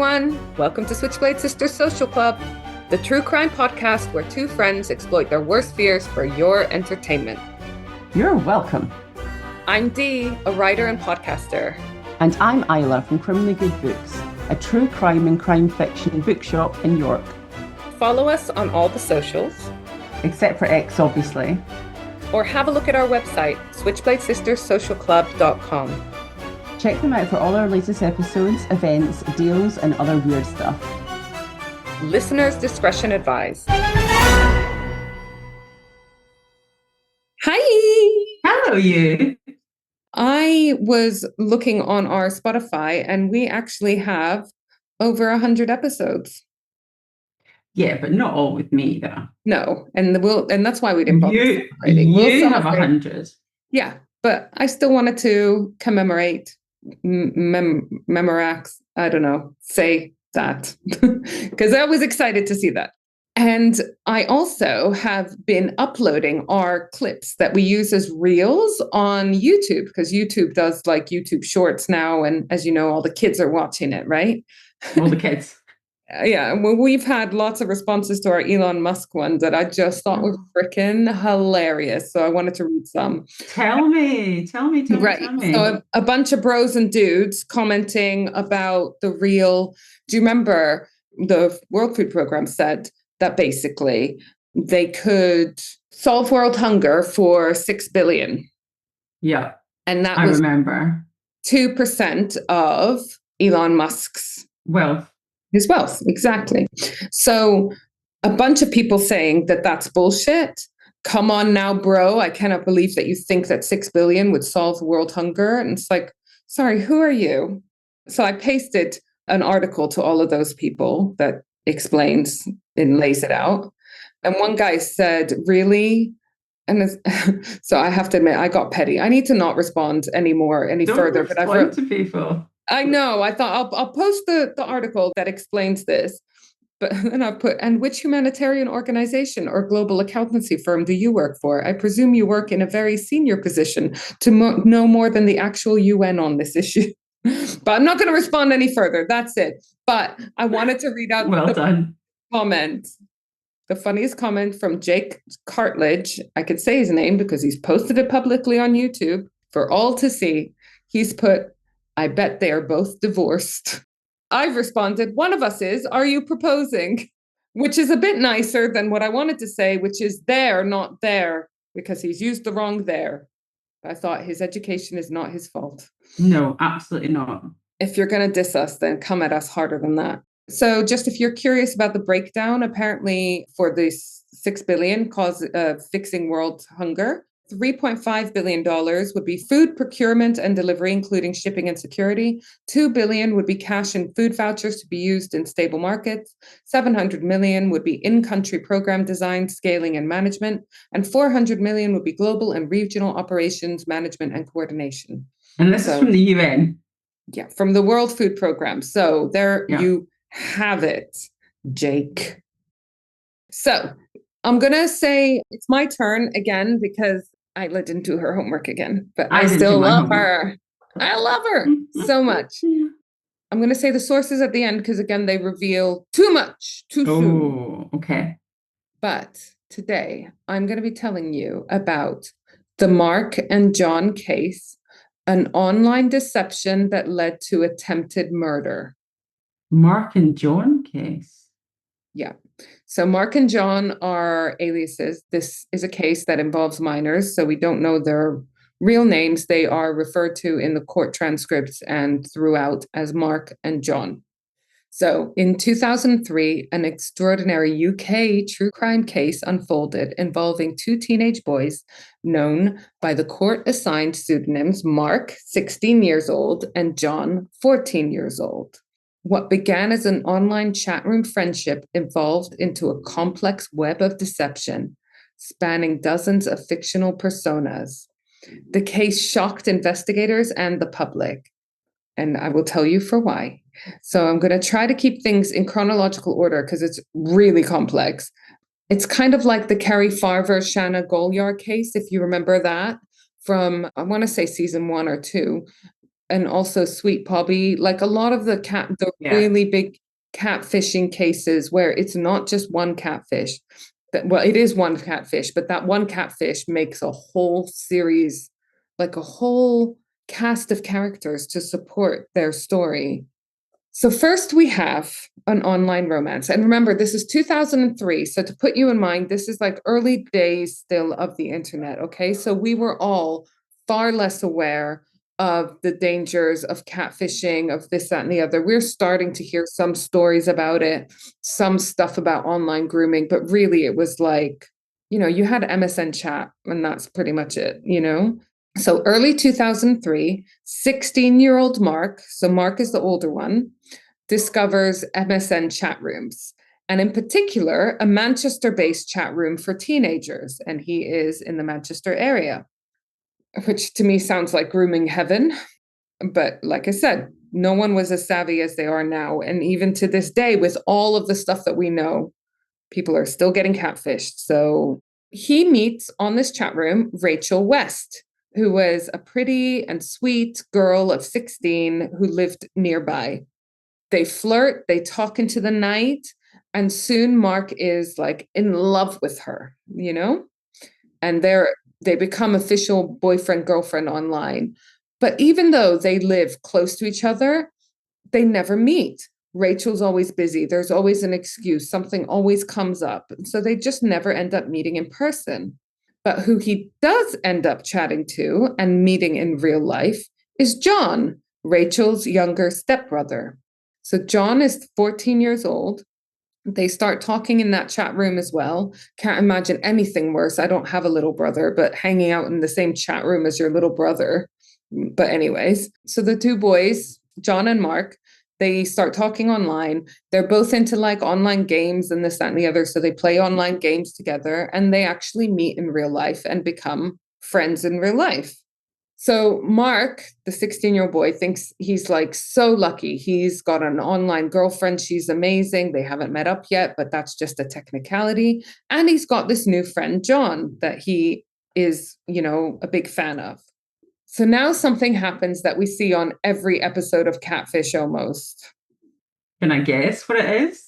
everyone. Welcome to Switchblade Sisters Social Club, the true crime podcast where two friends exploit their worst fears for your entertainment. You're welcome. I'm Dee, a writer and podcaster. And I'm Isla from Criminally Good Books, a true crime and crime fiction bookshop in York. Follow us on all the socials. Except for X, obviously. Or have a look at our website, switchbladesisterssocialclub.com. Check them out for all our latest episodes, events, deals, and other weird stuff. Listeners' discretion advised. Hi! Hello, you. I was looking on our Spotify and we actually have over 100 episodes. Yeah, but not all with me, though. No, and that's why we didn't bother celebrating. You have 100. Yeah, but I still wanted to commemorate, memorax, I don't know, say that, because I was excited to see that. And I also have been uploading our clips that we use as reels on YouTube, because YouTube does like YouTube Shorts now. And as you know, all the kids are watching it, right? All the kids. Yeah, well, we've had lots of responses to our Elon Musk one that I just thought were freaking hilarious. So I wanted to read some. Tell me. Right. So a bunch of bros and dudes commenting about the real. Do you remember the World Food Program said that basically they could solve world hunger for 6 billion? Yeah. And that I was remember 2% of Elon Musk's wealth. His wealth, exactly. So a bunch of people saying that that's bullshit. Come on now, bro. I cannot believe that you think that 6 billion would solve world hunger. And it's like, sorry, who are you? So I pasted an article to all of those people that explains and lays it out. And one guy said, really? And so I have to admit, I got petty. I need to not respond any further. But I've wrote to people. I know. I thought I'll post the article that explains this. But then I put, and which humanitarian organization or global accountancy firm do you work for? I presume you work in a very senior position to know more than the actual UN on this issue. But I'm not going to respond any further. That's it. But I wanted to read out comment. The funniest comment from Jake Cartledge. I could say his name because he's posted it publicly on YouTube for all to see. He's put, I bet they are both divorced. I've responded, one of us is, are you proposing? Which is a bit nicer than what I wanted to say, which is there, not there, because he's used the wrong there. I thought his education is not his fault. No, absolutely not. If you're going to diss us, then come at us harder than that. So just if you're curious about the breakdown, apparently for this 6 billion fixing world hunger, $3.5 billion would be food procurement and delivery, including shipping and security. $2 billion would be cash and food vouchers to be used in stable markets. $700 million would be in-country program design, scaling, and management. And $400 million would be global and regional operations, management, and coordination. And this is from the UN? Yeah, from the World Food Program. So there you have it, Jake. So I'm going to say it's my turn again because Isla didn't do her homework again, but I still love her. I love her so much. I'm going to say the sources at the end because, again, they reveal too much, too soon. Oh, okay. But today I'm going to be telling you about the Mark and John case, an online deception that led to attempted murder. Mark and John case? Yeah. So Mark and John are aliases. This is a case that involves minors, so we don't know their real names. They are referred to in the court transcripts and throughout as Mark and John. So in 2003, an extraordinary UK true crime case unfolded involving two teenage boys known by the court-assigned pseudonyms Mark, 16 years old, and John, 14 years old. What began as an online chat room friendship evolved into a complex web of deception, spanning dozens of fictional personas. The case shocked investigators and the public, and I will tell you for why. So I'm going to try to keep things in chronological order because it's really complex. It's kind of like the Kerry Farver, Shanna Golyar case, if you remember that, from, I want to say season 1 or 2. and also Sweet Poppy, like a lot of the Yeah. really big catfishing cases where it's not just one catfish. Well, it is one catfish, but that one catfish makes a whole series, like a whole cast of characters to support their story. So first we have an online romance. And remember, this is 2003. So to put you in mind, this is like early days still of the internet. Okay. So we were all far less aware of the dangers of catfishing, of this, that, and the other. We're starting to hear some stories about it, some stuff about online grooming, but really it was like, you had MSN chat and that's pretty much it. So early 2003, 16-year-old Mark, so Mark is the older one, discovers MSN chat rooms, and in particular, a Manchester-based chat room for teenagers. And he is in the Manchester area, which to me sounds like grooming heaven. But like I said, no one was as savvy as they are now. And even to this day, with all of the stuff that we know, people are still getting catfished. So he meets on this chat room Rachel West, who was a pretty and sweet girl of 16 who lived nearby. They flirt, they talk into the night, and soon Mark is like in love with her, and they become official boyfriend girlfriend online. But even though they live close to each other, they never meet. Rachel's always busy. There's always an excuse. Something always comes up. So they just never end up meeting in person. But who he does end up chatting to and meeting in real life is John, Rachel's younger stepbrother. So John is 14 years old. They start talking in that chat room as well. Can't imagine anything worse. I don't have a little brother, but hanging out in the same chat room as your little brother. But, anyways, so the two boys, John and Mark, they start talking online. They're both into like online games and this, that, and the other. So they play online games together and they actually meet in real life and become friends in real life. So Mark, the 16-year-old boy, thinks he's like so lucky. He's got an online girlfriend. She's amazing. They haven't met up yet, but that's just a technicality. And he's got this new friend, John, that he is, a big fan of. So now something happens that we see on every episode of Catfish almost. Can I guess what it is?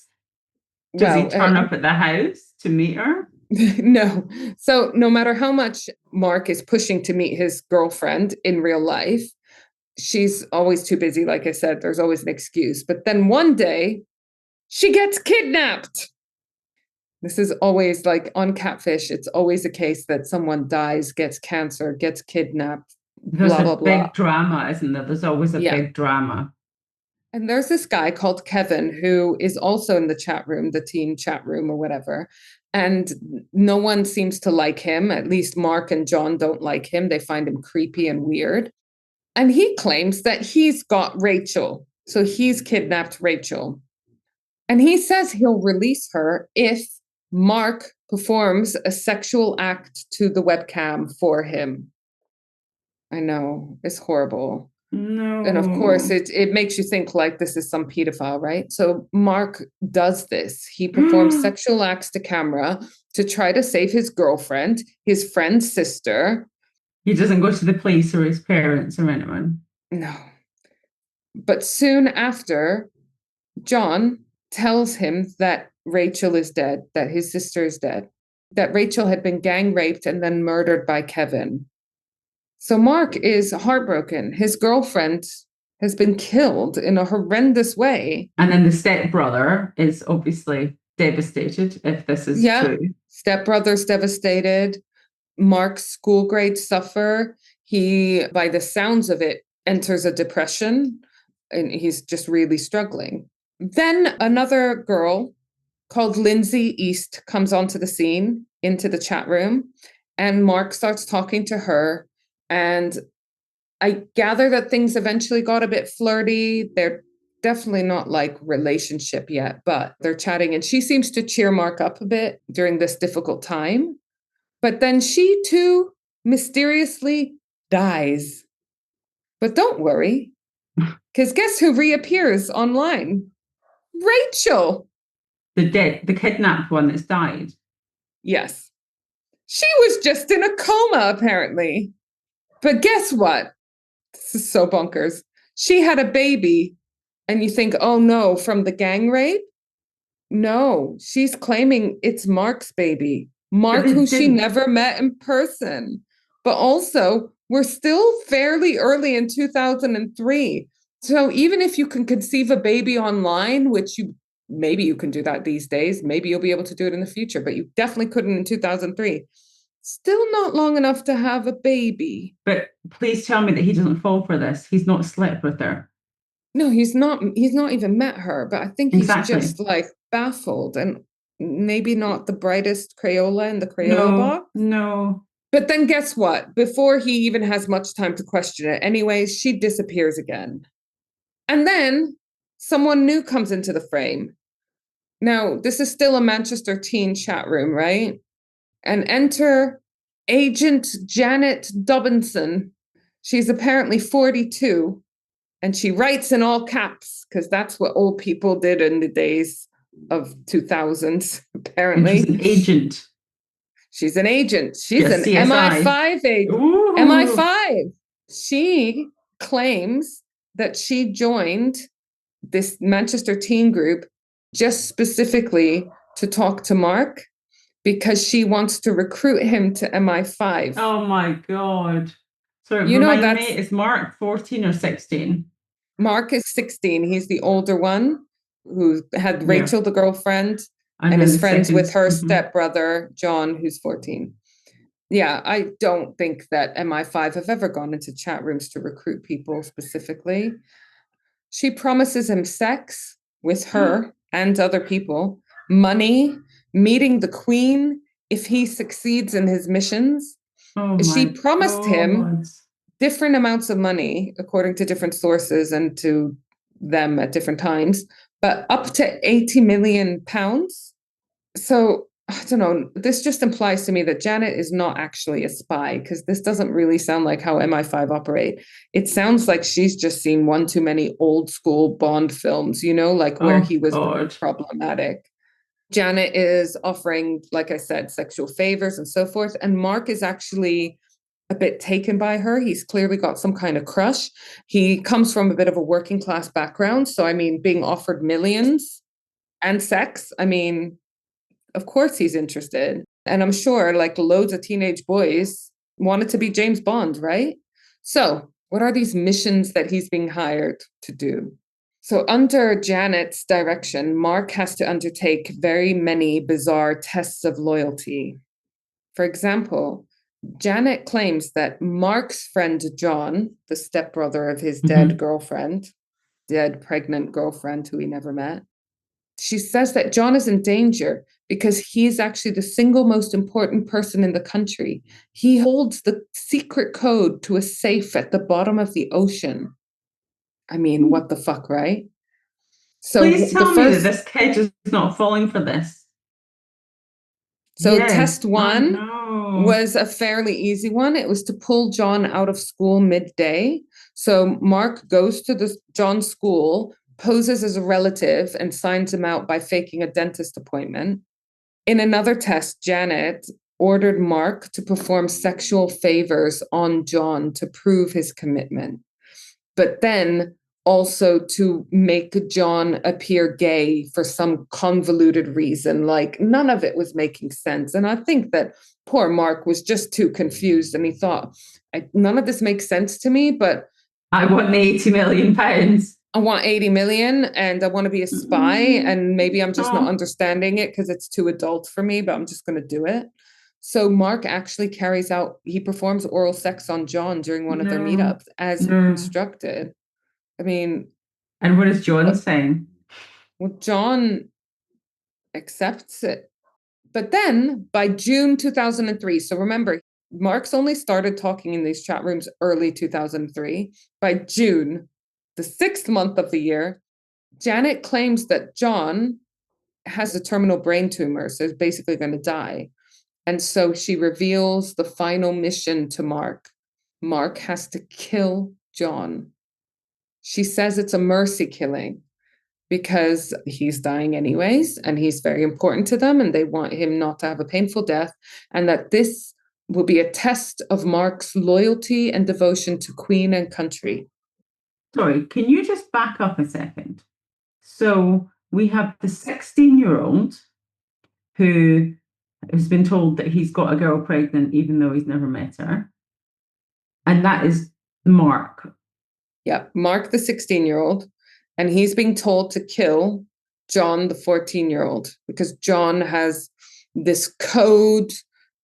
Does he Well, turn up at the house to meet her? no. So no matter how much Mark is pushing to meet his girlfriend in real life, she's always too busy. Like I said, there's always an excuse. But then one day, she gets kidnapped. This is always like on Catfish, it's always a case that someone dies, gets cancer, gets kidnapped, There's blah, a blah, blah. big drama, isn't there? There's always a Yeah. big drama. And there's this guy called Kevin who is also in the chat room, the teen chat room or whatever. And no one seems to like him. At least Mark and John don't like him. They find him creepy and weird. And he claims that he's got Rachel. So he's kidnapped Rachel. And he says he'll release her if Mark performs a sexual act to the webcam for him. I know, it's horrible. No. And of course, it makes you think like this is some pedophile, right? So Mark does this. He performs sexual acts to camera to try to save his girlfriend, his friend's sister. He doesn't go to the police or his parents or anyone. No. But soon after, John tells him that Rachel is dead, that his sister is dead, that Rachel had been gang raped and then murdered by Kevin. So Mark is heartbroken. His girlfriend has been killed in a horrendous way. And then the stepbrother is obviously devastated if this is true. Stepbrother's devastated. Mark's school grades suffer. He, by the sounds of it, enters a depression and he's just really struggling. Then another girl called Lindsay East comes onto the scene into the chat room and Mark starts talking to her. And I gather that things eventually got a bit flirty. They're definitely not like relationship yet, but they're chatting and she seems to cheer Mark up a bit during this difficult time. But then she too mysteriously dies. But don't worry, because guess who reappears online? Rachel. The kidnapped one that's died. Yes. She was just in a coma, apparently. But guess what? This is so bonkers. She had a baby, and you think, oh no, from the gang rape? No, she's claiming it's Mark's baby. But Mark, they who she didn't. never met in person. But also, we're still fairly early in 2003. So even if you can conceive a baby online, which you maybe you can do that these days, maybe you'll be able to do it in the future, but you definitely couldn't in 2003. Still not long enough to have a baby. But please tell me that he doesn't fall for this. He's not slept with her. No, he's not even met her, but I think he's Exactly. just like baffled and maybe not the brightest Crayola in the Crayola No, box. no. But then guess what? Before he even has much time to question it, anyways, she disappears again. And then someone new comes into the frame. Now, this is still a Manchester teen chat room, right? And enter Agent Janet Dobinson. She's apparently 42, and she writes in all caps because that's what old people did in the days of 2000s, And she's apparently. an agent. She's an agent. She's Yes, an CSI. MI5 agent. Ooh. MI5. She claims that she joined this Manchester teen group just specifically to talk to Mark because she wants to recruit him to MI5. Oh my God. So You know, remind me, that's is Mark 14 or 16? Mark is 16. He's the older one who had Yeah. Rachel, the girlfriend, And and then is the friends second. with her Mhm. stepbrother, John, who's 14. Yeah, I don't think that MI5 have ever gone into chat rooms to recruit people specifically. She promises him sex with her and other people, money, meeting the queen if he succeeds in his missions. Oh She my promised him God. different amounts of money according to different sources and to them at different times, but up to 80 million pounds. So I don't know. This just implies to me that Janet is not actually a spy because this doesn't really sound like how MI5 operate. It sounds like she's just seen one too many old school Bond films, you know, like where Oh he was God. problematic. Janet is offering, like I said, sexual favors and so forth. And Mark is actually a bit taken by her. He's clearly got some kind of crush. He comes from a bit of a working class background. So, I mean, being offered millions and sex, I mean, of course he's interested. And I'm sure like loads of teenage boys wanted to be James Bond, right? So, what are these missions that he's being hired to do? So, under Janet's direction, Mark has to undertake very many bizarre tests of loyalty. For example, Janet claims that Mark's friend John, the stepbrother of his dead girlfriend, dead pregnant girlfriend who he never met, she says that John is in danger because he's actually the single most important person in the country. He holds the secret code to a safe at the bottom of the ocean. I mean, what the fuck, right? So Please the tell me that first, this kid is not falling for this. so Yes. test Oh one no. was a fairly easy one. It was to pull John out of school midday. So Mark goes to the John's school, poses as a relative, and signs him out by faking a dentist appointment. In another test, Janet ordered Mark to perform sexual favors on John to prove his commitment, but then also to make John appear gay for some convoluted reason. Like none of it was making sense. And I think that poor Mark was just too confused and he thought, none of this makes sense to me, but I want the 80 million pounds. I want 80 million and I want to be a spy. And maybe I'm just not understanding it because it's too adult for me, but I'm just going to do it. So Mark actually carries out, he performs oral sex on John during one of their meetups as instructed. I mean, and what is John saying? well, John accepts it. But then by June 2003, so remember, Mark's only started talking in these chat rooms early 2003. By June, the 6th month of the year, Janet claims that John has a terminal brain tumor, so he's basically going to die. And so she reveals the final mission to Mark. Mark has to kill John. She says it's a mercy killing because he's dying anyways, and he's very important to them, and they want him not to have a painful death, and that this will be a test of Mark's loyalty and devotion to Queen and country. Sorry, can you just back up a second? So we have the 16-year-old who has been told that he's got a girl pregnant, even though he's never met her. And that is Mark. Yeah, Mark, the 16-year-old, and he's being told to kill John, the 14-year-old, because John has this code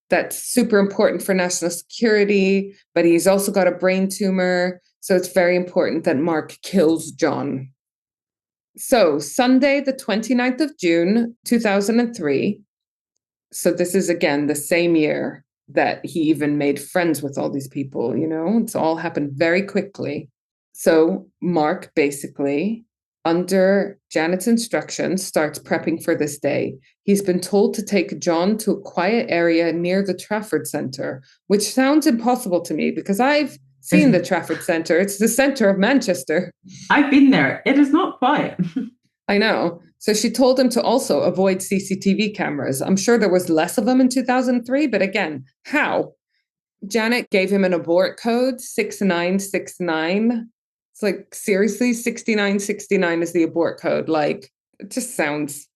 that's super important for national security, but he's also got a brain tumor. So it's very important that Mark kills John. So Sunday, the 29th of June, 2003. So this is, again, the same year that he even made friends with all these people, you know, it's all happened very quickly. So Mark basically, under Janet's instructions, starts prepping for this day. He's been told to take John to a quiet area near the Trafford Centre, which sounds impossible to me because I've seen the Trafford Centre. It's the centre of Manchester. I've been there. It is not quiet. I know. So she told him to also avoid CCTV cameras. I'm sure there was less of them in 2003, but again, how? Janet gave him an abort code, 6969. It's like, seriously, 6969 is the abort code. Like, it just sounds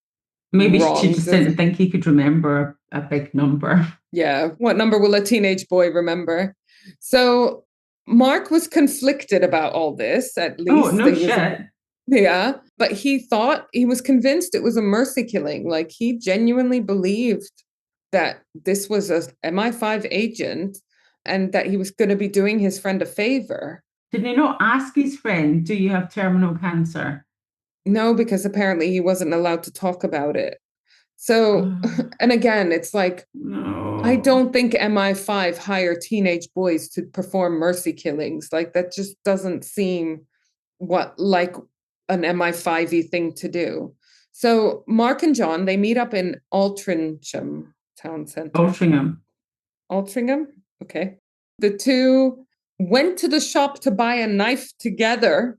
Maybe wrong. she just didn't think he could remember a big number. Yeah. What number will a teenage boy remember? So Mark was conflicted about all this, at least. Oh, no shit. Yeah, but he was convinced it was a mercy killing. Like, he genuinely believed that this was a MI5 agent and that he was going to be doing his friend a favor. Did he not ask his friend, do you have terminal cancer? No, because apparently he wasn't allowed to talk about it. So, and again, it's like, no. I don't think MI5 hire teenage boys to perform mercy killings. Like, that just doesn't seem like an MI5-y thing to do. So Mark and John, they meet up in Altrincham town center. Altrincham? Okay. The two went to the shop to buy a knife together.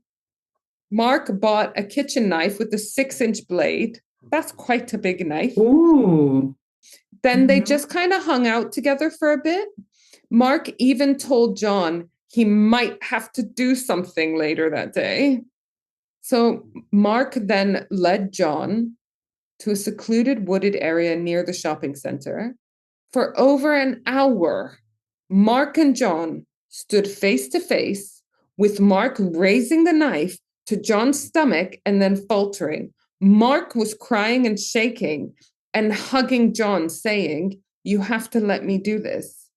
Mark bought a kitchen knife with a 6-inch blade. That's quite a big knife. Ooh. Then they just kind of hung out together for a bit. Mark even told John he might have to do something later that day. So Mark then led John to a secluded wooded area near the shopping center. For over an hour, Mark and John stood face to face, with Mark raising the knife to John's stomach and then faltering. Mark was crying and shaking and hugging John, saying, "You have to let me do this."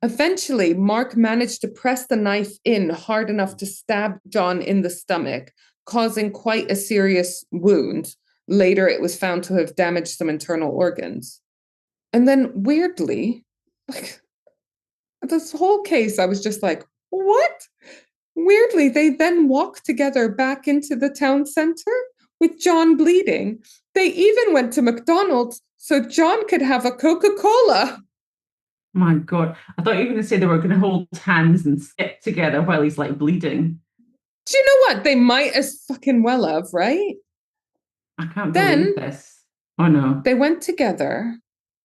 Eventually, Mark managed to press the knife in hard enough to stab John in the stomach, causing quite a serious wound. Later, it was found to have damaged some internal organs. And then, weirdly, like, this whole case, I was just like, what? Weirdly, they then walked together back into the town center with John bleeding. They even went to McDonald's so John could have a Coca-Cola. My God. I thought you were going to say they were going to hold hands and skip together while he's like bleeding. Do you know what? They might as fucking well have, right? I can't believe this. Oh no. They went together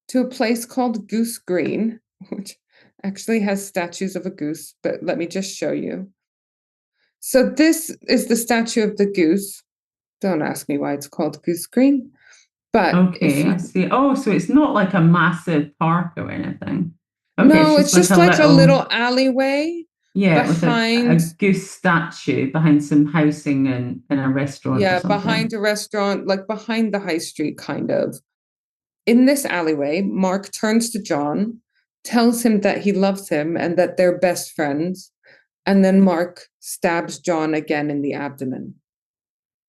to a place called Goose Green, which actually has statues of a goose, but let me just show you. So this is the statue of the goose. Don't ask me why it's called Goose Green. But okay, I see. Oh, so it's not like a massive park or anything. Okay, no, it's just like a little alleyway. Yeah, behind with a goose statue behind some housing and in a restaurant. Yeah, behind a restaurant, like behind the high street, kind of. In this alleyway, Mark turns to John, tells him that he loves him and that they're best friends. And then Mark stabs John again in the abdomen.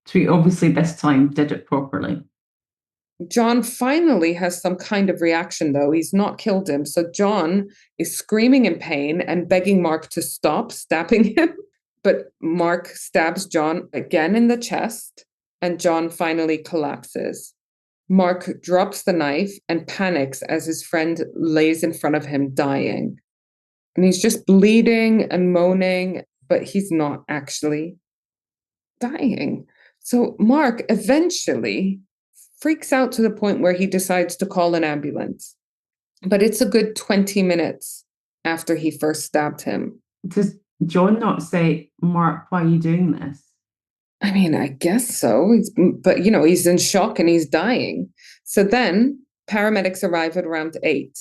So he obviously this time did it properly. John finally has some kind of reaction, though. He's not killed him. So John is screaming in pain and begging Mark to stop stabbing him. But Mark stabs John again in the chest, and John finally collapses. Mark drops the knife and panics as his friend lays in front of him, dying. And he's just bleeding and moaning, but he's not actually dying. So Mark eventually freaks out to the point where he decides to call an ambulance. But it's a good 20 minutes after he first stabbed him. Does John not say, Mark, why are you doing this? I mean, I guess so. But, he's in shock and he's dying. So then paramedics arrive at around 8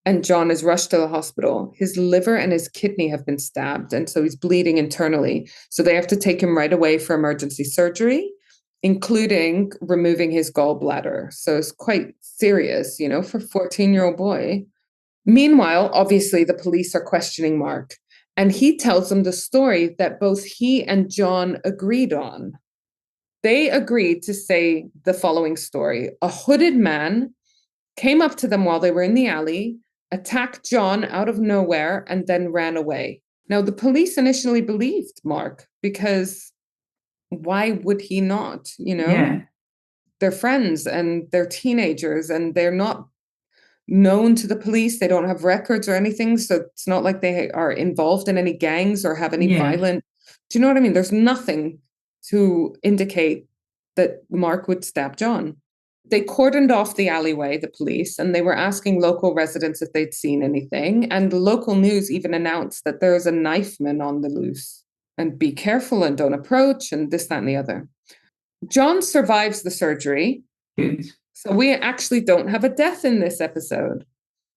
and John is rushed to the hospital. His liver and his kidney have been stabbed. And so he's bleeding internally. So they have to take him right away for emergency surgery, including removing his gallbladder. So it's quite serious, for a 14-year-old boy. Meanwhile, obviously, the police are questioning Mark, and he tells them the story that both he and John agreed on. They agreed to say the following story. A hooded man came up to them while they were in the alley, attacked John out of nowhere, and then ran away. Now, the police initially believed Mark because why would he not? Yeah, They're friends and they're teenagers and they're not known to the police. They don't have records or anything. So it's not like they are involved in any gangs or have any yeah. violent. Do you know what I mean? There's nothing to indicate that Mark would stab John. They cordoned off the alleyway, the police, and they were asking local residents if they'd seen anything. And the local news even announced that there's a knifeman on the loose and be careful and don't approach and this, that, and the other. John survives the surgery. Good. So we actually don't have a death in this episode,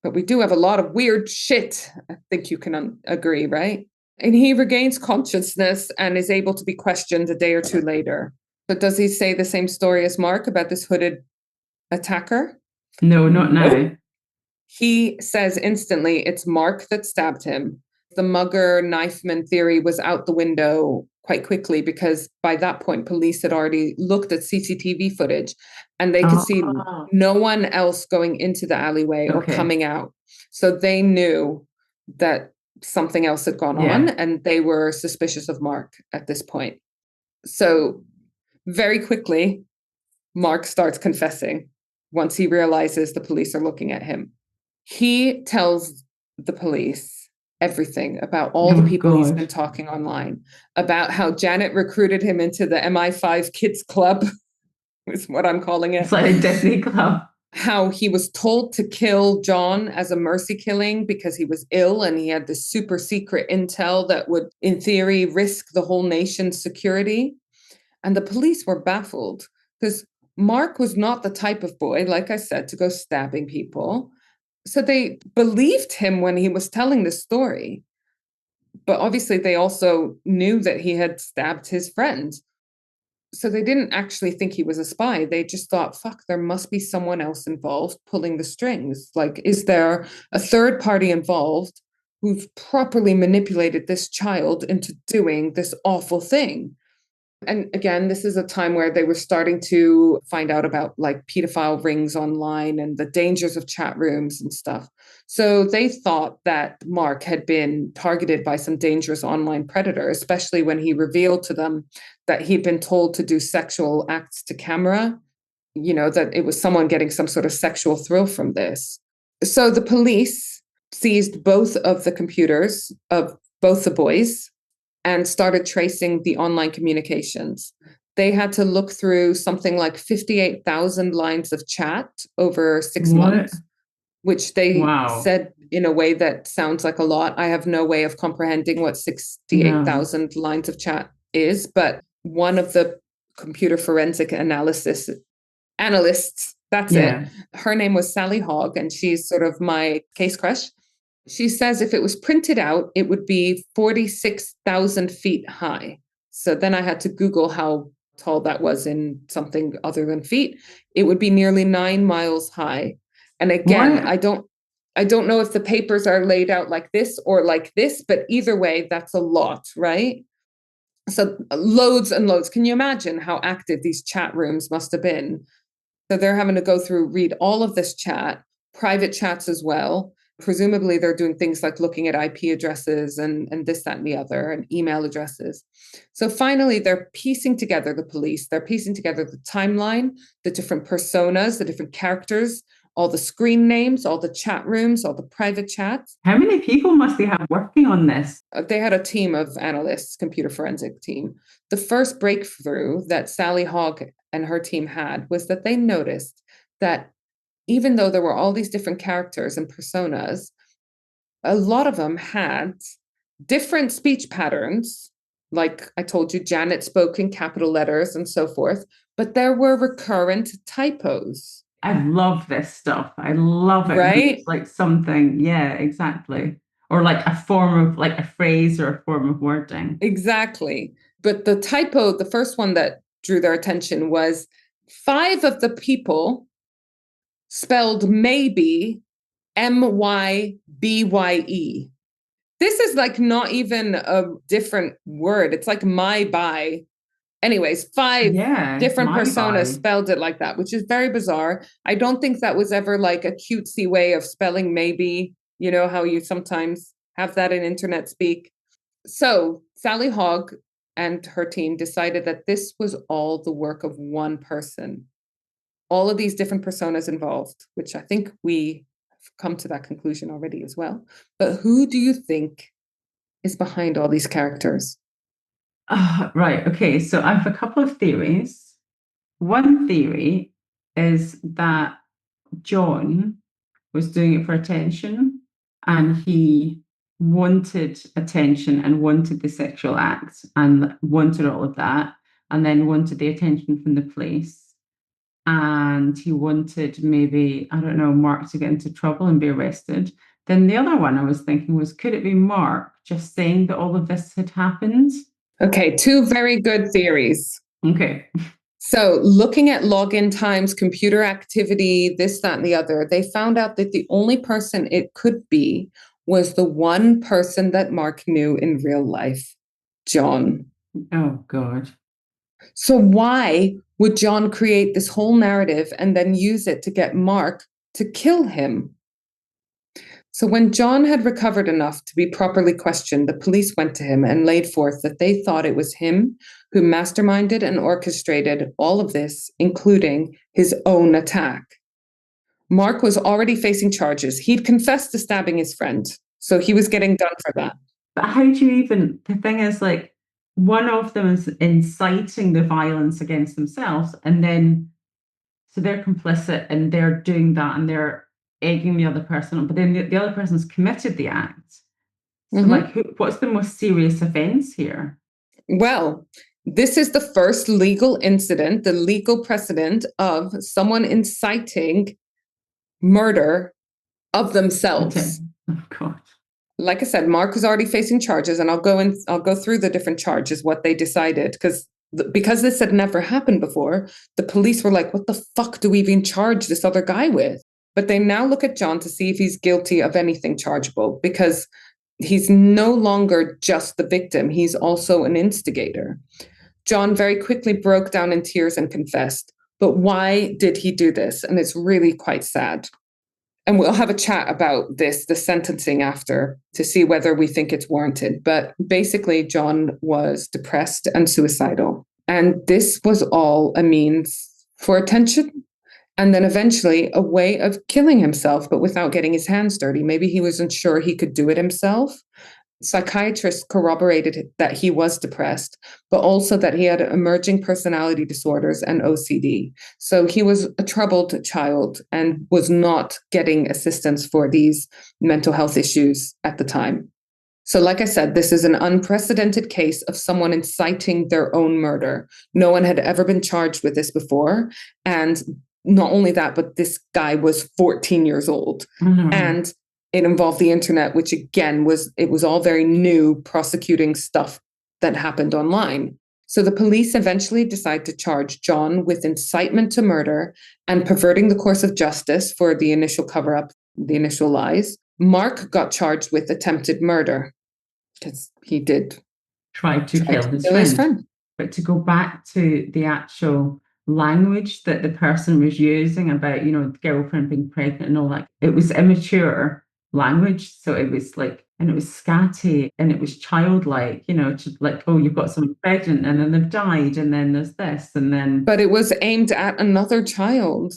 but we do have a lot of weird shit. I think you can agree, right? And he regains consciousness and is able to be questioned a day or two later. But does he say the same story as Mark about this hooded attacker? No, not now. He says instantly it's Mark that stabbed him. The mugger knifeman theory was out the window quite quickly because by that point, police had already looked at CCTV footage and they could see no one else going into the alleyway or coming out. So they knew that something else had gone on and they were suspicious of Mark at this point. So very quickly, Mark starts confessing once he realizes the police are looking at him. He tells the police everything about all the people he's been talking online, about how Janet recruited him into the MI5 Kids Club, is what I'm calling it. It's like a Disney club. How he was told to kill John as a mercy killing because he was ill and he had this super secret intel that would, in theory, risk the whole nation's security. And the police were baffled because Mark was not the type of boy, like I said, to go stabbing people. So they believed him when he was telling the story. But obviously they also knew that he had stabbed his friend. So they didn't actually think he was a spy. They just thought, fuck, there must be someone else involved pulling the strings. Like, is there a third party involved who've properly manipulated this child into doing this awful thing? And again, this is a time where they were starting to find out about like pedophile rings online and the dangers of chat rooms and stuff. So they thought that Mark had been targeted by some dangerous online predator, especially when he revealed to them that he'd been told to do sexual acts to camera, that it was someone getting some sort of sexual thrill from this. So the police seized both of the computers of both the boys and started tracing the online communications. They had to look through something like 58,000 lines of chat over 6 months, which they said in a way that sounds like a lot. I have no way of comprehending what 68,000 lines of chat is, but one of the computer forensic analysts, that's it. Her name was Sally Hogg, and she's sort of my case crush. She says if it was printed out, it would be 46,000 feet high. So then I had to Google how tall that was in something other than feet. It would be nearly 9 miles high. And again, I don't know if the papers are laid out like this or like this, but either way, that's a lot, right? So loads and loads. Can you imagine how active these chat rooms must have been? So they're having to go through, read all of this chat, private chats as well. Presumably they're doing things like looking at IP addresses and this, that, and the other, and email addresses. So finally, they're piecing together, the police, they're piecing together the timeline, the different personas, the different characters, all the screen names, all the chat rooms, all the private chats. How many people must they have working on this? They had a team of analysts, computer forensic team. The first breakthrough that Sally Hogg and her team had was that they noticed that even though there were all these different characters and personas, a lot of them had different speech patterns. Like I told you, Janet spoke in capital letters and so forth, but there were recurrent typos. I love this stuff. I love it when Right? it's like something, yeah, exactly. Or like a form of like a phrase or a form of wording. Exactly. But the typo, the first one that drew their attention was five of the people spelled maybe Mybye. This is like not even a different word. It's like my by. Anyways, five Yeah, different my personas by. spelled it like that, which is very bizarre. I don't think that was ever like a cutesy way of spelling maybe, you know, how you sometimes have that in internet speak. So Sally Hogg and her team decided that this was all the work of one person. All of these different personas involved, which I think we have come to that conclusion already as well. But who do you think is behind all these characters? Right. Okay. So I have a couple of theories. One theory is that John was doing it for attention and he wanted attention and wanted the sexual acts and wanted all of that and then wanted the attention from the police. And he wanted maybe, I don't know, Mark to get into trouble and be arrested. Then the other one I was thinking was, could it be Mark just saying that all of this had happened? Okay, two very good theories. Okay. So, looking at login times, computer activity, this, that, and the other, they found out that the only person it could be was the one person that Mark knew in real life, John. Oh, God. So, why would John create this whole narrative and then use it to get Mark to kill him? So, when John had recovered enough to be properly questioned, the police went to him and laid forth that they thought it was him who masterminded and orchestrated all of this, including his own attack. Mark was already facing charges. He'd confessed to stabbing his friend, so he was getting done for that. But how do you even, the thing is, like, one of them is inciting the violence against themselves, and then so they're complicit and they're doing that and they're egging the other person on, but then the other person's committed the act. So, Mm-hmm. like, what's the most serious offense here? Well, this is the first legal incident, the legal precedent of someone inciting murder of themselves. Oh, God. Like I said, Mark was already facing charges, and I'll go through the different charges, what they decided, because this had never happened before. The police were like, "What the fuck do we even charge this other guy with?" But they now look at John to see if he's guilty of anything chargeable, because he's no longer just the victim; he's also an instigator. John very quickly broke down in tears and confessed. But why did he do this? And it's really quite sad. And we'll have a chat about this, the sentencing after, to see whether we think it's warranted. But basically, John was depressed and suicidal. And this was all a means for attention. And then eventually a way of killing himself, but without getting his hands dirty. Maybe he wasn't sure he could do it himself. Psychiatrists corroborated that he was depressed, but also that he had emerging personality disorders and OCD. So he was a troubled child and was not getting assistance for these mental health issues at the time. So, like I said, this is an unprecedented case of someone inciting their own murder. No one had ever been charged with this before. And not only that, but this guy was 14 years old. And it involved the internet, which again was all very new prosecuting stuff that happened online. So the police eventually decide to charge John with incitement to murder and perverting the course of justice for the initial cover-up, the initial lies. Mark got charged with attempted murder because he did try to kill his friend. But to go back to the actual language that the person was using about, you know, the girlfriend being pregnant and all that, it was immature language. So it was like, and it was scatty and it was childlike, you know, like, oh, you've got someone pregnant and then they've died and then there's this and then. But it was aimed at another child.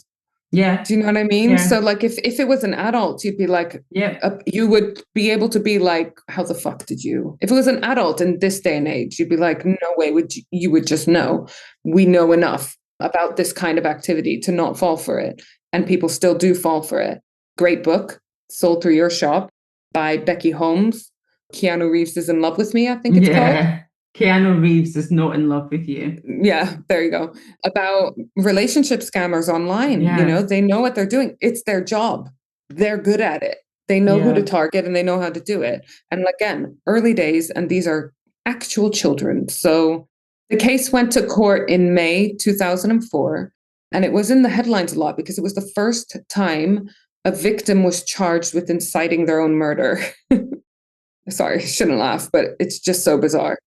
Yeah. Do you know what I mean? Yeah. So like if it was an adult, you'd be like, yeah, you would be able to be like, how the fuck did you? If it was an adult in this day and age, you'd be like, no way would you would just know. We know enough about this kind of activity to not fall for it. And people still do fall for it. Great book, sold through your shop by Becky Holmes. Keanu Reeves is in love with me, I think it's called. Yeah. Keanu Reeves is not in love with you. Yeah, there you go. About relationship scammers online. Yeah. They know what they're doing. It's their job. They're good at it. They know who to Yeah. target and they know how to do it. And again, early days, and these are actual children. So the case went to court in May 2004, and it was in the headlines a lot because it was the first time a victim was charged with inciting their own murder. Sorry, I shouldn't laugh, but it's just so bizarre.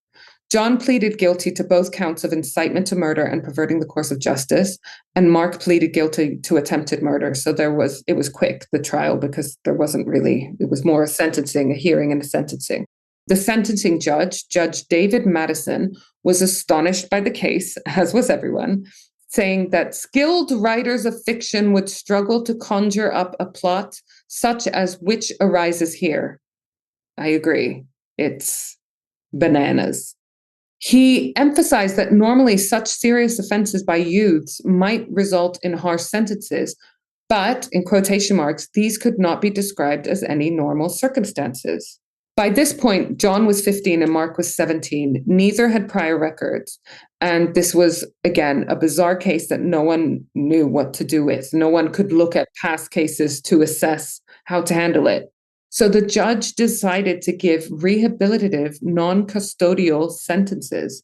John pleaded guilty to both counts of incitement to murder and perverting the course of justice, and Mark pleaded guilty to attempted murder. So it was quick, the trial, because it was more a sentencing, a hearing and a sentencing. The sentencing judge, Judge David Madison, was astonished by the case, as was everyone, saying that skilled writers of fiction would struggle to conjure up a plot such as which arises here. I agree. It's bananas. He emphasized that normally such serious offenses by youths might result in harsh sentences, but, in quotation marks, these could not be described as any normal circumstances. By this point, John was 15 and Mark was 17. Neither had prior records. And this was, again, a bizarre case that no one knew what to do with. No one could look at past cases to assess how to handle it. So the judge decided to give rehabilitative, non-custodial sentences,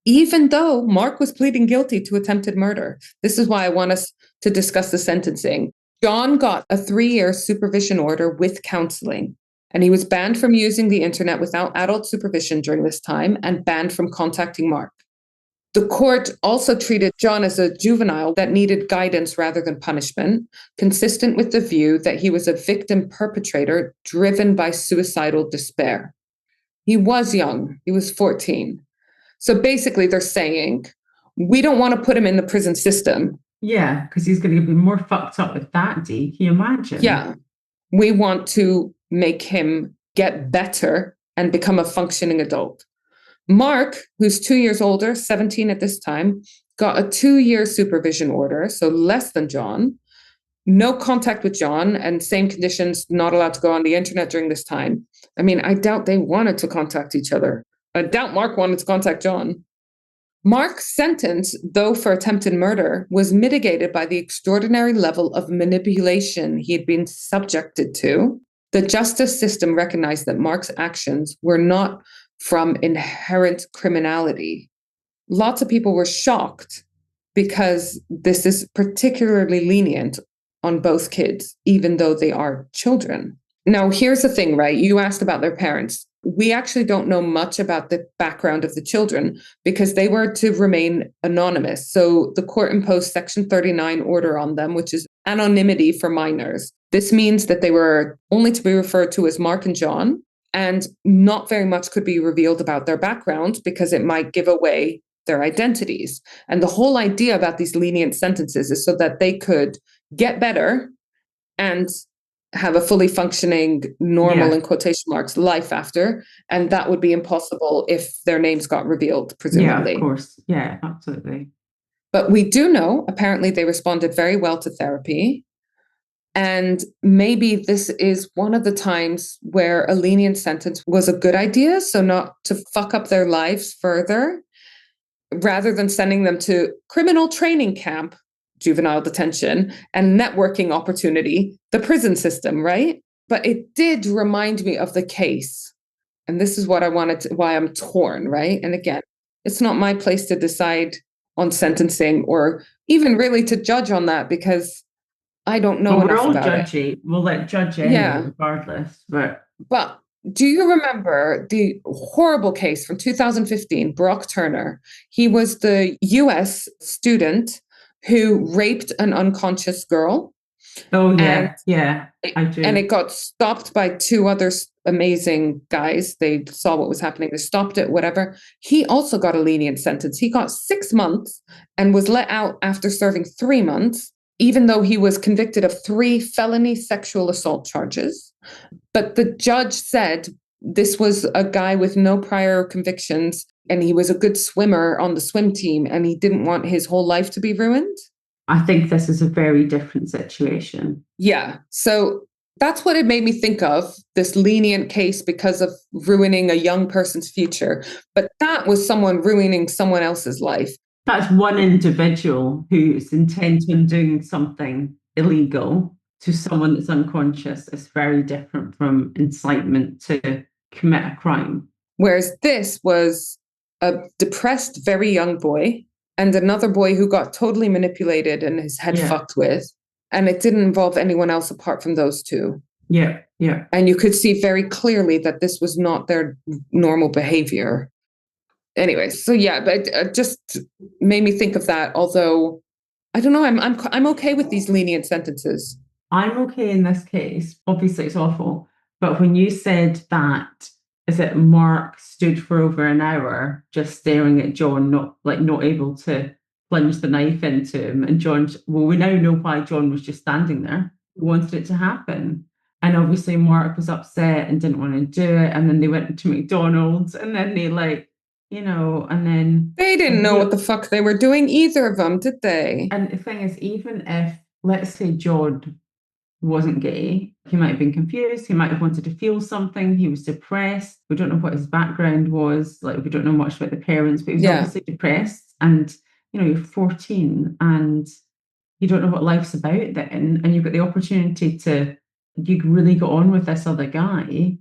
even though Mark was pleading guilty to attempted murder. This is why I want us to discuss the sentencing. John got a 3-year supervision order with counseling, and he was banned from using the internet without adult supervision during this time and banned from contacting Mark. The court also treated John as a juvenile that needed guidance rather than punishment, consistent with the view that he was a victim perpetrator driven by suicidal despair. He was young, he was 14. So basically, they're saying, we don't want to put him in the prison system. Yeah, because he's going to be more fucked up with that, Dee. Can you imagine? Yeah. We want to make him get better and become a functioning adult. Mark, who's 2 years older, 17 at this time, got a 2-year supervision order, so less than John. No contact with John, and same conditions, not allowed to go on the internet during this time. I mean, I doubt they wanted to contact each other. I doubt Mark wanted to contact John. Mark's sentence, though for attempted murder, was mitigated by the extraordinary level of manipulation he had been subjected to. The justice system recognized that Mark's actions were not from inherent criminality. Lots of people were shocked because this is particularly lenient on both kids, even though they are children. Now, here's the thing, right? You asked about their parents. We actually don't know much about the background of the children because they were to remain anonymous. So the court imposed Section 39 order on them, which is anonymity for minors. This means that they were only to be referred to as Mark and John, and not very much could be revealed about their background because it might give away their identities. And the whole idea about these lenient sentences is so that they could get better and have a fully functioning, normal, in quotation marks, life after. And that would be impossible if their names got revealed, presumably. Yeah, of course. Yeah, absolutely. But we do know, apparently, they responded very well to therapy. And maybe this is one of the times where a lenient sentence was a good idea. So not to fuck up their lives further, rather than sending them to criminal training camp, juvenile detention, and networking opportunity, the prison system, right? But it did remind me of the case. And this is what why I'm torn, right? And again, it's not my place to decide on sentencing or even really to judge on that because I don't know But we're enough all about judgy. We'll let judge anyway, regardless. But do you remember the horrible case from 2015, Brock Turner? He was the US student who raped an unconscious girl. Oh, yeah. Yeah, I do. And it got stopped by 2 other amazing guys. They saw what was happening. They stopped it, whatever. He also got a lenient sentence. He got 6 months and was let out after serving 3 months, even though he was convicted of 3 felony sexual assault charges. But the judge said this was a guy with no prior convictions, and he was a good swimmer on the swim team, and he didn't want his whole life to be ruined. I think this is a very different situation. Yeah. So That's what it made me think of, this lenient case because of ruining a young person's future. But that was someone ruining someone else's life. That's one individual who's intent on doing something illegal to someone that's unconscious is very different from incitement to commit a crime. Whereas this was a depressed, very young boy and another boy who got totally manipulated and his head Yeah. fucked with. And it didn't involve anyone else apart from those two. Yeah, yeah. And you could see very clearly that this was not their normal behavior. Anyway, so yeah, but it just made me think of that. Although I don't know, I'm okay with these lenient sentences. I'm okay in this case. Obviously, it's awful. But when you said that, is it Mark stood for over an hour just staring at John, not able to plunge the knife into him, and John, well, we now know why John was just standing there. He wanted it to happen. And obviously Mark was upset and didn't want to do it. And then they went to McDonald's and then they and then They didn't know what the fuck they were doing, either of them, did they? and the thing is, even if, let's say, John wasn't gay, he might have been confused, he might have wanted to feel something, he was depressed. We don't know what his background was, like we don't know much about the parents, but he was obviously depressed. And you're 14 and you don't know what life's about then, and you've got the opportunity to you really get on with this other guy.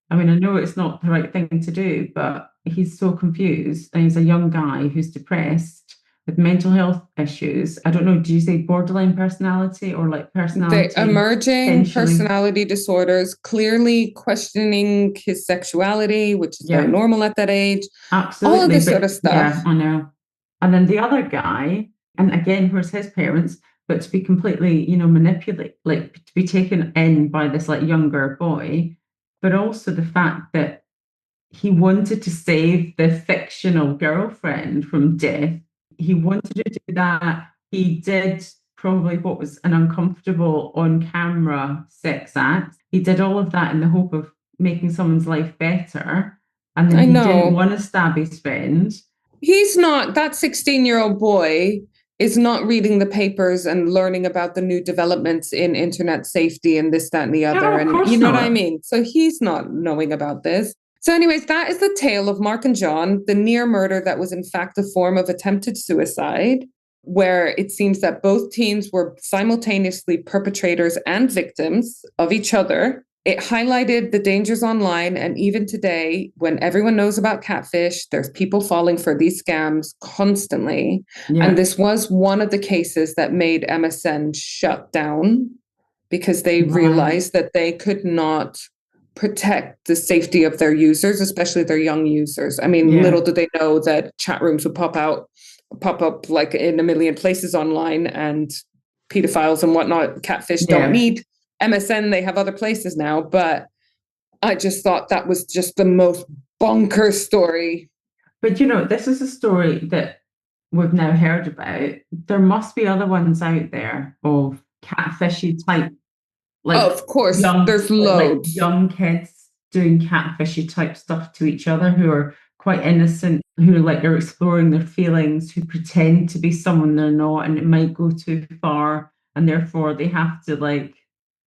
I mean, I know it's not the right thing to do, but he's so confused and he's a young guy who's depressed with mental health issues. I don't know, do you say borderline personality or like personality? The emerging personality disorders, clearly questioning his sexuality, which is very normal at that age. Absolutely. All of this sort of stuff. Yeah, I know. And then the other guy, and again, where's his parents, but to be completely, manipulate, like to be taken in by this like younger boy, but also the fact that he wanted to save the fictional girlfriend from death. He wanted to do that. He did probably what was an uncomfortable on camera sex act. He did all of that in the hope of making someone's life better. And then he didn't want to stab his friend. He's not, that 16-year-old boy is not reading the papers and learning about the new developments in internet safety and this, that, and the other. And you know what I mean? So he's not knowing about this. So anyways, that is the tale of Mark and John, the near murder that was in fact a form of attempted suicide, where it seems that both teens were simultaneously perpetrators and victims of each other. It highlighted the dangers online, and even today, when everyone knows about catfish, there's people falling for these scams constantly. Yeah. And this was one of the cases that made MSN shut down because they realized that they could not protect the safety of their users, especially their young users. I mean, little did they know that chat rooms would pop up like in a million places online, and pedophiles and whatnot, catfish don't need MSN, they have other places now. But I just thought that was just the most bonkers story. But this is a story that we've now heard about. There must be other ones out there of catfishy type, like of course, there's loads. Like young kids doing catfishy type stuff to each other who are quite innocent, who are exploring their feelings, who pretend to be someone they're not, and it might go too far, and therefore they have to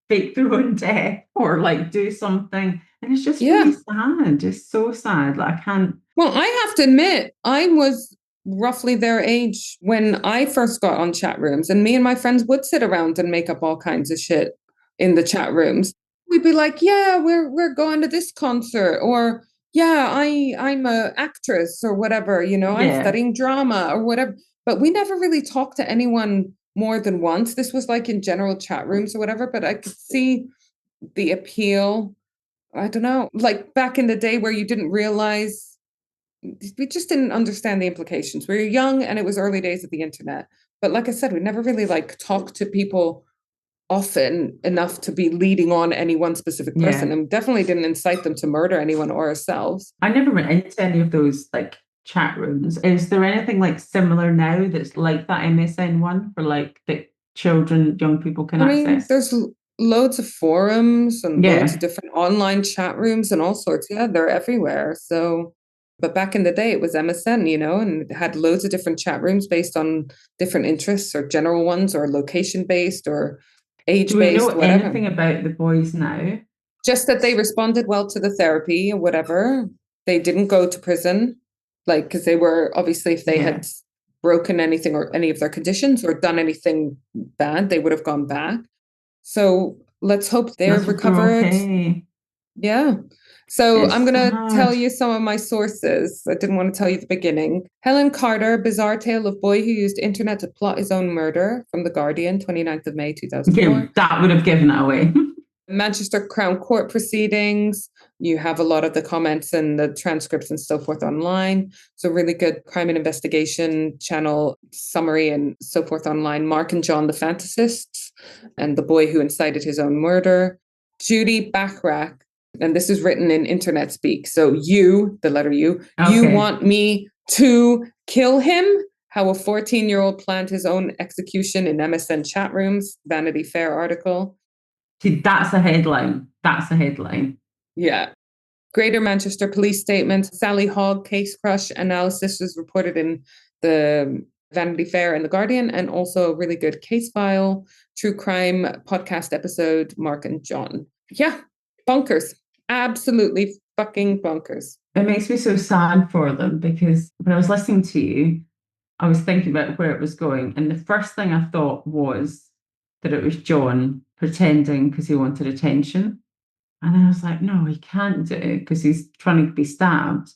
fake their own death or do something. And it's just really sad. It's so sad. I can't. Well, I have to admit, I was roughly their age when I first got on chat rooms, and me and my friends would sit around and make up all kinds of shit in the chat rooms. We'd be like, yeah, we're going to this concert, or yeah, I'm a actress or whatever, I'm studying drama or whatever. But we never really talked to anyone more than once. This was in general chat rooms or whatever, but I could see the appeal. I don't know, back in the day where you didn't realize, we just didn't understand the implications. We were young and it was early days of the internet. But like I said, we never really talked to people often enough to be leading on any one specific person, and definitely didn't incite them to murder anyone or ourselves. I never went into any of those chat rooms. Is there anything similar now that's like that MSN one for that children, young people can access? There's loads of forums and loads of different online chat rooms and all sorts. Yeah, they're everywhere. So, but back in the day, it was MSN, and it had loads of different chat rooms based on different interests or general ones or location based or. Do we know age-based, whatever. anything about the boys now? Just that they responded well to the therapy or whatever. They didn't go to prison, like, because they were obviously, if they had broken anything or any of their conditions or done anything bad, they would have gone back. So let's hope they're recovered. Okay. Yeah. So It's I'm going to sad. tell you some of my sources. I didn't want to tell you at the beginning. Helen Carter, bizarre tale of boy who used internet to plot his own murder, from The Guardian, 29th of May, 2004. Okay, that would have given it away. Manchester Crown Court proceedings. You have a lot of the comments and the transcripts and so forth online. So really good crime and investigation channel summary and so forth online. Mark and John, the fantasists, and the boy who incited his own murder. Judy Bachrach, and this is written in internet speak. So you, the letter U, you want me to kill him? How a 14-year-old planned his own execution in MSN chat rooms. Vanity Fair article. See, that's a headline. That's a headline. Yeah. Greater Manchester Police Statement. Sally Hogg case crush analysis was reported in the Vanity Fair and The Guardian, and also a really good case file, true crime podcast episode, Mark and John. Yeah, bonkers. Absolutely fucking bonkers. It makes me so sad for them, because when I was listening to you, I was thinking about where it was going. And the first thing I thought was that it was John pretending because he wanted attention. And I was like, no, he can't do it because he's trying to be stabbed.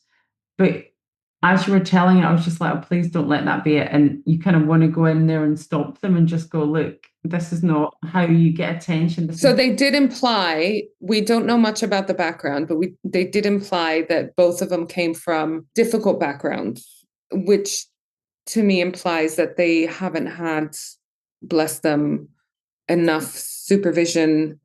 But as you were telling it, I was just like, oh, please don't let that be it. And you kind of want to go in there and stop them and just go, look, this is not how you get attention. So they did imply, we don't know much about the background, but they did imply that both of them came from difficult backgrounds, which to me implies that they haven't had, bless them, enough supervision,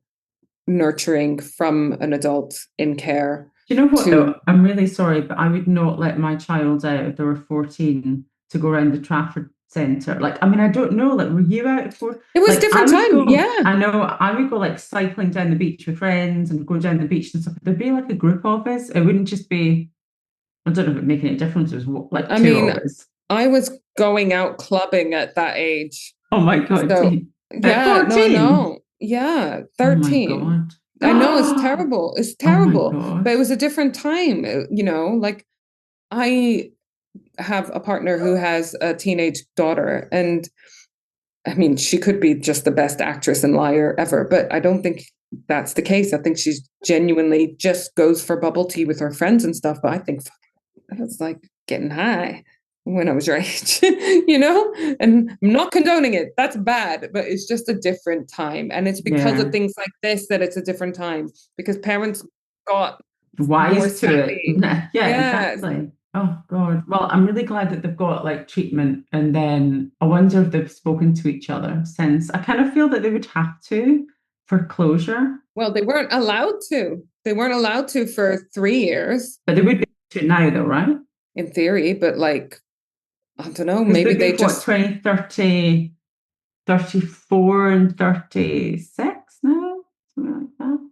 nurturing from an adult in care. Do you know what, though? I'm really sorry, but I would not let my child out if they were 14 to go around the Trafford Centre. Like, I mean, I don't know, like, were you out for... It was different time, yeah. I know, I would go, like, cycling down the beach with friends and go down the beach and stuff. There'd be, like, a group of us. It wouldn't just be... I don't know if it made any difference. It was, like, two of us. I was going out clubbing at that age. Oh, my God. So, yeah, 14? No. Yeah, 13. Oh, my God. I know, it's terrible. It's terrible. Oh, but it was a different time, like I have a partner who has a teenage daughter, and I mean, she could be just the best actress and liar ever, but I don't think that's the case. I think she's genuinely just goes for bubble tea with her friends and stuff, but I think that's like getting high when I was your age, and I'm not condoning it. That's bad, but it's just a different time. And it's because of things like this that it's a different time, because parents got wise to it. Yeah, exactly. Oh, God. Well, I'm really glad that they've got like treatment. And then I wonder if they've spoken to each other since. I kind of feel that they would have to for closure. Well, they weren't allowed to. They weren't allowed to for 3 years. But they would be to now, though, right? In theory, but like, I don't know, maybe they just... 20, 30, 34 and 36 now? Something like that.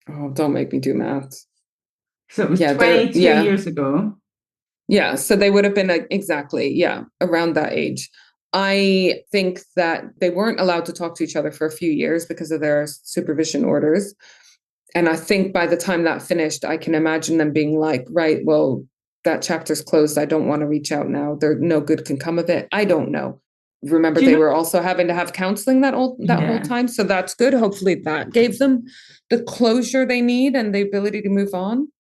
Oh, don't make me do math. So it was 22 years ago. Yeah, so they would have been exactly, around that age. I think that they weren't allowed to talk to each other for a few years because of their supervision orders. And I think by the time that finished, I can imagine them being like, right, well, that chapter's closed. I don't want to reach out now. No good can come of it. I don't know. Remember, they were also having to have counseling that whole time. So that's good. Hopefully that gave them the closure they need and the ability to move on.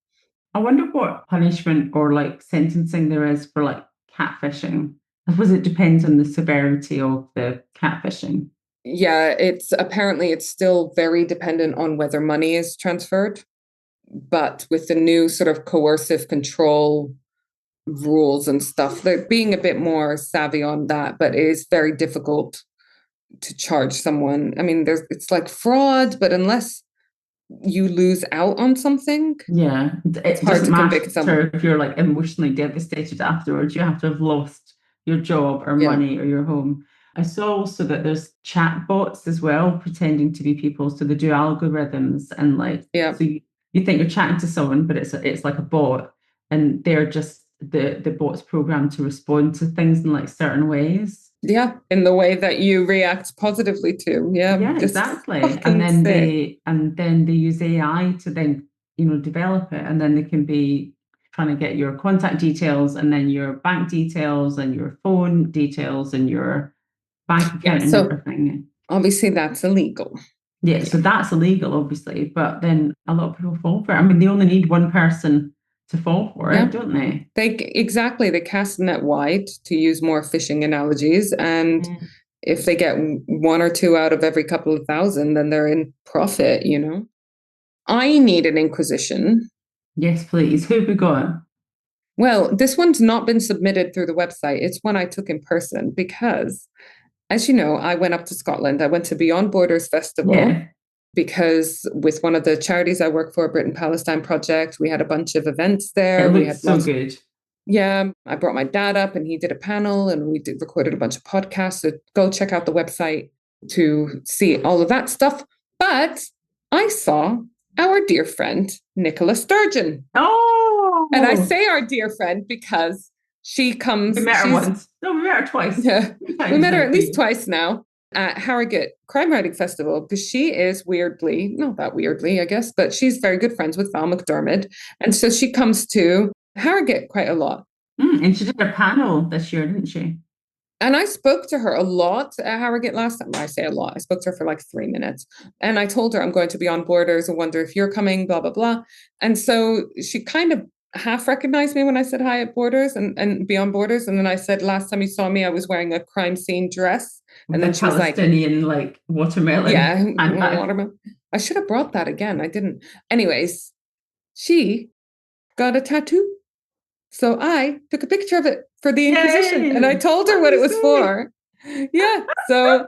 I wonder what punishment or like sentencing there is for like catfishing. I suppose it depends on the severity of the catfishing. Yeah, it's still very dependent on whether money is transferred. But with the new sort of coercive control rules and stuff, they're being a bit more savvy on that, but it is very difficult to charge someone. I mean, it's like fraud, but unless you lose out on something, it's hard to convict someone. If you're like emotionally devastated afterwards, you have to have lost your job or money or your home. I saw also that there's chat bots as well pretending to be people, so they do algorithms and like so you think you're chatting to someone, but it's like a bot, and they're just the bot's programmed to respond to things in like certain ways. Yeah, in the way that you react positively to. Yeah, Yeah, just exactly. fucking sick. And then they use AI to then, develop it. And then they can be trying to get your contact details and then your bank details and your phone details and your bank Yeah, account and so everything. obviously that's illegal. Yeah, so that's illegal, obviously, but then a lot of people fall for it. I mean, they only need one person to fall for Yeah, it, don't they? exactly, they cast the net wide, to use more fishing analogies, and Mm. if they get one or two out of every couple of thousand, then they're in profit, you know? I need an inquisition. Yes, please. Who have we got? Well, this one's not been submitted through the website. It's one I took in person because, as you know, I went up to Scotland. I went to Beyond Borders Festival Yeah, because with one of the charities I work for, Britain Palestine Project, we had a bunch of events it there. We looks had so lots. good. Yeah, I brought my dad up and he did a panel and we recorded a bunch of podcasts. So go check out the website to see all of that stuff. But I saw our dear friend, Nicola Sturgeon. And I Oh, say our dear friend because she we comes, met her she's, once. No, we met her twice. yeah, Three we times met her now, at least maybe. twice now at Harrogate Crime Writing Festival because she is weirdly, not that weirdly, I guess, but she's very good friends with Val McDermott. And so she comes to Harrogate quite a lot. And she did a panel this year, didn't she? And I spoke to her a lot at Harrogate last time. I say a lot. I spoke to her for like 3 minutes. And I told her I'm going to Beyond Borders. I wonder if you're coming, blah, blah, blah. And so she kind of half recognized me when I said hi at Borders and Beyond Borders. And then I said, last time you saw me, I was wearing a crime scene dress. And With then a she was like, Palestinian like watermelon yeah, handbag. watermelon. I should have brought that again. I didn't. Anyways, she got a tattoo. So I took a picture of it for the Inquisition and I Yay! told her What what do it you was say? for. Yeah. So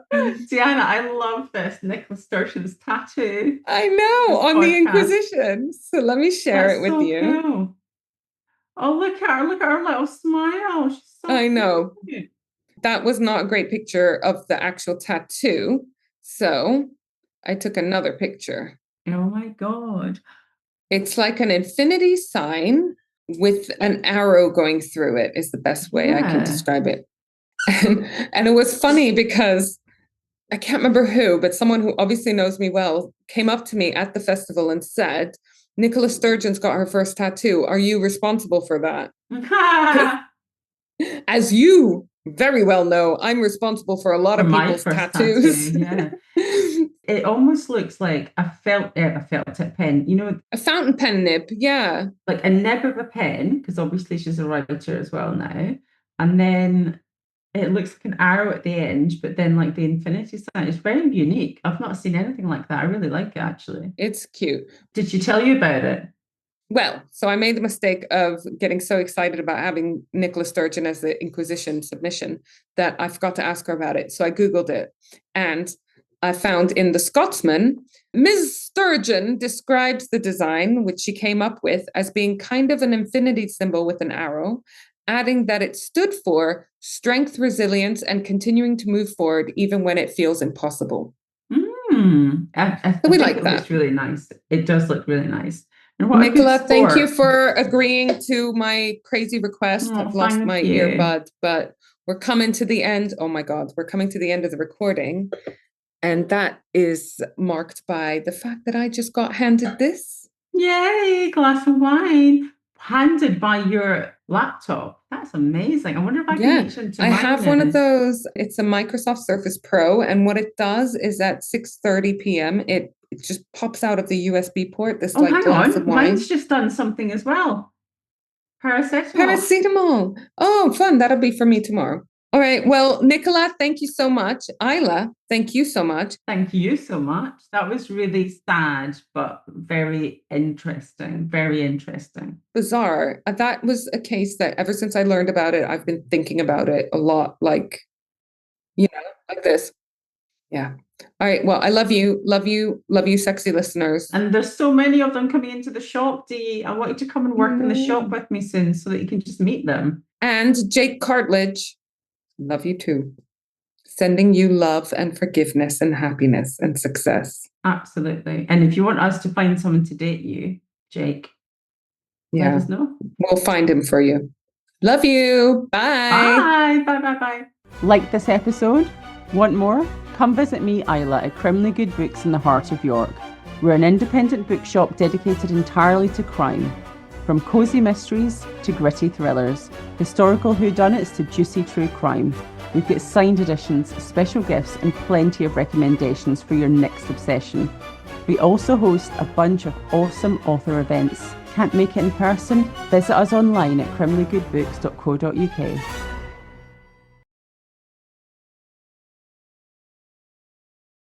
Diana, I love this. Nicholas Sturgeon's tattoo. I know, This on the podcast. Inquisition. So let me share That's it with so you. cool. Oh, look at her little smile. She's so I know cute. that was not a great picture of the actual tattoo. So I took another picture. Oh my God. It's like an infinity sign with an arrow going through it, is the best way I can Yeah. describe it. And it was funny because I can't remember who, but someone who obviously knows me well came up to me at the festival and said, Nicola Sturgeon's got her first tattoo. Are you responsible for that? As you very well know, I'm responsible for a lot For of my people's first tattoo, tattoos. yeah. It almost looks like a felt tip pen, A fountain pen nib, yeah. like a nib of a pen, because obviously she's a writer as well now. And then it looks like an arrow at the end, but then like the infinity sign. It's very unique. I've not seen anything like that. I really like it actually. It's cute. Did she tell you about it? Well, so I made the mistake of getting so excited about having Nicola Sturgeon as the Inquisition submission that I forgot to ask her about it. So I Googled it and I found in The Scotsman, Ms. Sturgeon describes the design, which she came up with, as being kind of an infinity symbol with an arrow, adding that it stood for strength, resilience, and continuing to move forward even when it feels impossible. I So we think like it looks that. really nice. It does look really nice. And what a good Nicola, thank you sport. for agreeing to my crazy request. Oh, I've lost thank my you. earbud, but we're coming to the end. Oh my God, we're coming to the end of the recording. And that is marked by the fact that I just got handed this. Yay, glass of wine handed by your laptop. That's amazing. I wonder if I can Yeah, reach into I mine have one of now. those. It's a Microsoft Surface Pro. And what it does is at 6:30 p.m., it just pops out of the USB port, this Oh, like hang glass of on. Mine's wine. just done something as well. Paracetamol. Paracetamol. Oh, fun. That'll be for me tomorrow. All right. Well, Nicola, thank you so much. Isla, thank you so much. Thank you so much. That was really sad, but very interesting. Very interesting. Bizarre. That was a case that ever since I learned about it, I've been thinking about it a lot, like this. Yeah. All right. Well, I love you. Love you. Love you, sexy listeners. And there's so many of them coming into the shop, Dee. I want you to come and work in the shop with me soon so that you can just meet them. And Jake Cartledge, love you too. Sending you love and forgiveness and happiness and success. Absolutely. And if you want us to find someone to date you, Jake, let us know. We'll find him for you. Love you. Bye. Bye. Bye. Bye. Bye. Like this episode? Want more? Come visit me, Isla, at Criminally Good Books in the heart of York. We're an independent bookshop dedicated entirely to crime. From cosy mysteries to gritty thrillers, historical whodunits to juicy true crime. We've got signed editions, special gifts, and plenty of recommendations for your next obsession. We also host a bunch of awesome author events. Can't make it in person? Visit us online at criminallygoodbooks.co.uk.